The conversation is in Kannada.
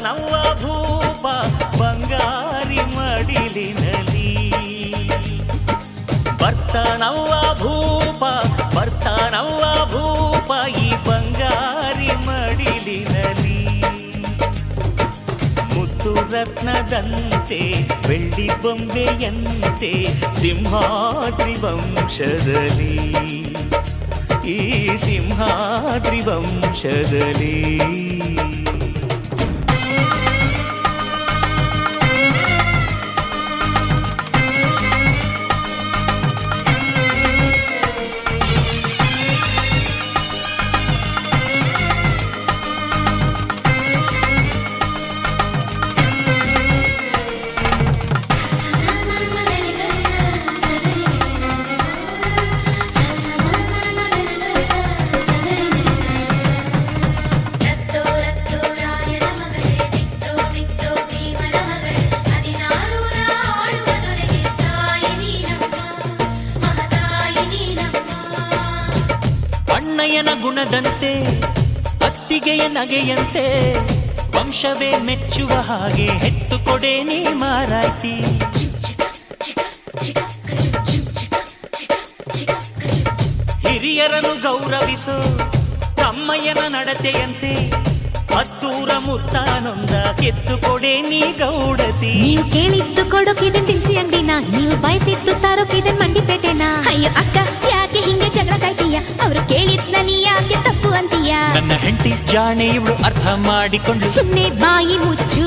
ನವ್ವ ಭೂಪ ಬಂಗಾರಿ ಮಡಿಲಿನಲಿ ಬರ್ತಾನವ್ವ ಭೂಪ ಈ ಬಂಗಾರಿ ಮಡಿಲಿನಲಿ ಮುತ್ತು ರತ್ನದಂತೆ ಬೆಳ್ಳಿ ಬೊಂಬೆಯಂತೆ ಸಿಂಹಾದ್ರಿ ವಂಶದಲ್ಲಿ ಈ ಸಿಂಹಾದ್ರಿ ವಂಶದಲ್ಲಿ ಅಣ್ಣಯ್ಯನ ಗುಣದಂತೆ ಅತ್ತಿಗೆಯ ನಗೆಯಂತೆ ವಂಶವೇ ಮೆಚ್ಚುವ ಹಾಗೆ ಹೆತ್ತು ಕೊಡೆ ನೀ ಮಾರಾಯ್ತಿ ಹಿರಿಯರನ್ನು ಗೌರವಿಸೋ ತಮ್ಮಯ್ಯನ ನಡತೆಯಂತೆ ಹತ್ತೂರ ಮುತ್ತಾನೊಂದ ಕೆತ್ತು ಕೊಡೆ ನೀ ಗೌಡತಿ ನೀವು ಕೇಳಿದ್ದು ಕೊಡೋಕಿದನ್ ತಿನ್ಸಿ ಅಂಗಡಿನ ನೀವು ಬಯಸಿದ್ದು ತಾರೋಕಿದನ್ ಮಂಡಿಪೇಟೆನ ಅಯ್ಯೋ ಅಕ್ಕ ಯಾಕೆ ಹಿಂಗೆ ಜಗಳ ಕಾಯ್ತೀಯ ಅವರು ಕೇಳಿದ್ನ ನೀ ಯಾಕೆ ತಪ್ಪು ಅಂತೀಯ ನನ್ನ ಹೆಂಡತಿ ಜಾಣೆ ಇವಳು ಅರ್ಥ ಮಾಡಿಕೊಂಡು ಸುಮ್ಮನೆ ಬಾಯಿ ಮುಚ್ಚು